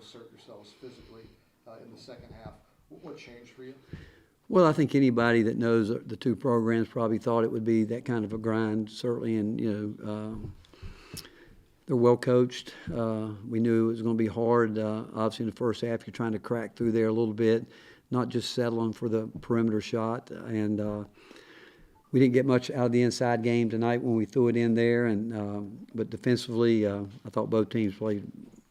assert yourselves physically in the second half. What changed for you? Well, I think anybody that knows the two programs probably thought it would be that kind of a grind, certainly, and they're well coached. We knew it was going to be hard. Obviously, in the first half, you're trying to crack through there a little bit, not just settling for the perimeter shot. And we didn't get much out of the inside game tonight when we threw it in there. But defensively, I thought both teams played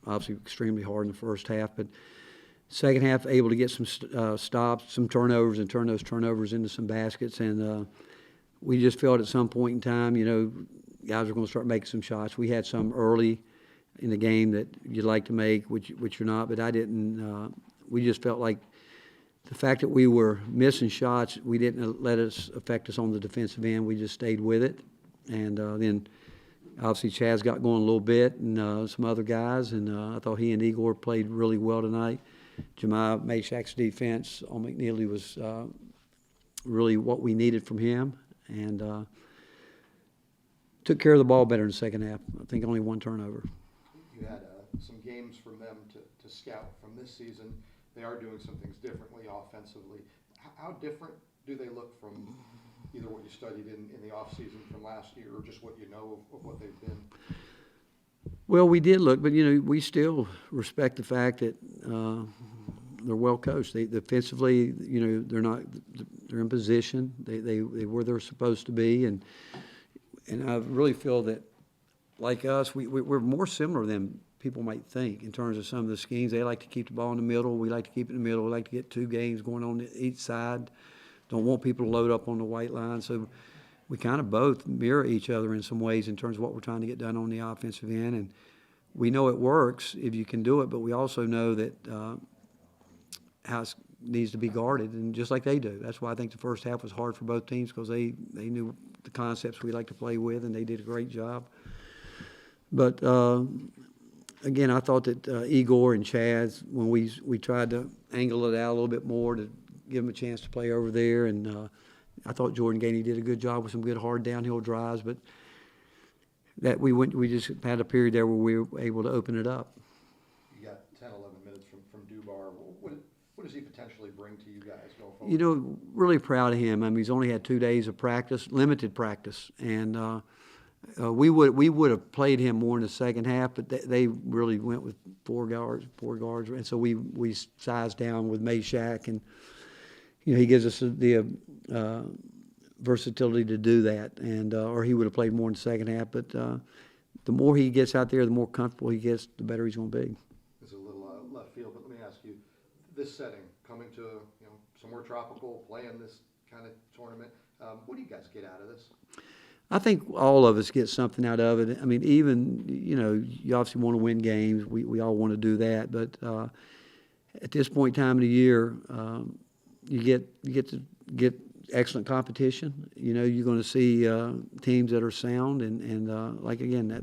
obviously extremely hard in the first half. But second half, able to get some stops, some turnovers, and turn those turnovers into some baskets. And we just felt at some point in time, guys are going to start making some shots. We had some early in the game that you'd like to make, which you're not, but I didn't. We just felt like the fact that we were missing shots, we didn't let it affect us on the defensive end. We just stayed with it. And then obviously Chaz got going a little bit and some other guys, and I thought he and Igor played really well tonight. Jemiah Mashak's defense on McNeely was really what we needed from him, and took care of the ball better in the second half. I think only one turnover. You had some games from them to scout from this season. They are doing some things differently offensively. How different do they look from either what you studied in the offseason from last year or just what you know of what they've been? Well, we did look, but, we still respect the fact that they're well coached. They defensively, they're in position. They where they're supposed to be, and I really feel that, like us, we're more similar than people might think in terms of some of the schemes. They like to keep the ball in the middle. We like to keep it in the middle. We like to get two games going on each side. Don't want people to load up on the white line. So we kind of both mirror each other in some ways in terms of what we're trying to get done on the offensive end. And we know it works if you can do it, but we also know that house needs to be guarded, and just like they do. That's why I think the first half was hard for both teams, because they knew the concepts we like to play with, and they did a great job. But again, I thought that Igor and Chaz, when we tried to angle it out a little bit more to give them a chance to play over there, and I thought Jordan Gainey did a good job with some good hard downhill drives, but that we just had a period there where we were able to open it up. You got 10, 11 minutes from Dubar. What does he potentially bring to you guys going forward? Really proud of him. I mean, he's only had 2 days of practice, limited practice, and we would have played him more in the second half, but they really went with four guards, and so we sized down with Mashak, and he gives us the versatility to do that, and or he would have played more in the second half. But the more he gets out there, the more comfortable he gets, the better he's going to be. It's a little left field, but let me ask you: this setting, coming to somewhere tropical, playing this kind of tournament, what do you guys get out of this? I think all of us get something out of it. I mean, even, you obviously want to win games. We all want to do that. But at this point in time of the year, you get to get excellent competition. You're going to see teams that are sound and like, again,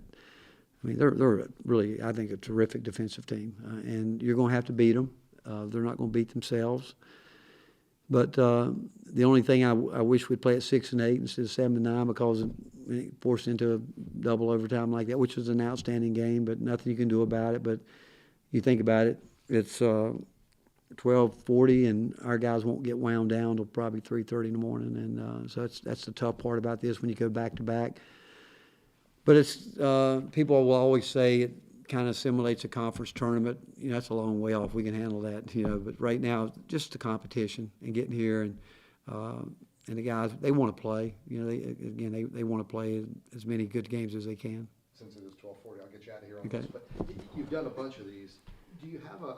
they're really, I think, a terrific defensive team. And you're going to have to beat them. They're not going to beat themselves. But the only thing I wish we'd play at 6 and 8 instead of 7 and 9, because it forced into a double overtime like that, which was an outstanding game, but nothing you can do about it. But you think about it, it's 12:40, and our guys won't get wound down till probably 3:30 in the morning, and so that's the tough part about this when you go back to back. But it's people will always say it kind of simulates a conference tournament. That's a long way off. We can handle that, But right now, just the competition and getting here, and the guys, they want to play. They want to play as many good games as they can. Since it is 12:40, I'll get you out of here on Okay. this. But you've done a bunch of these. Do you have a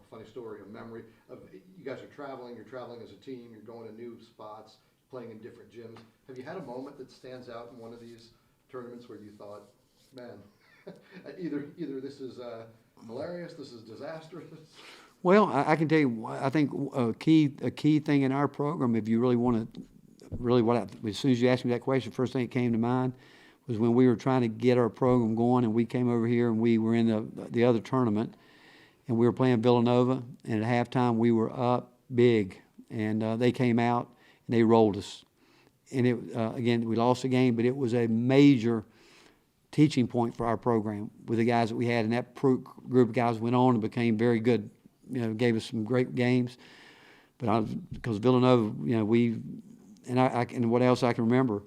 funny story, a memory of you guys are traveling? You're traveling as a team. You're going to new spots, playing in different gyms. Have you had a moment that stands out in one of these tournaments where you thought, man, either this is hilarious, this is disastrous? Well, I can tell you, I think a key thing in our program, if you really want to, as soon as you asked me that question, first thing that came to mind was when we were trying to get our program going, and we came over here and we were in the other tournament, and we were playing Villanova, and at halftime we were up big, and they came out and they rolled us. And again, we lost the game, but it was a major teaching point for our program with the guys that we had, and that group of guys went on and became very good. You know, gave us some great games. But because Villanova, you know, and what else I can remember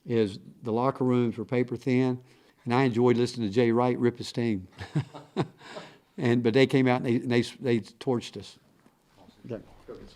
is the locker rooms were paper thin, and I enjoyed listening to Jay Wright rip his team. But they came out and they torched us. Awesome. Go get some.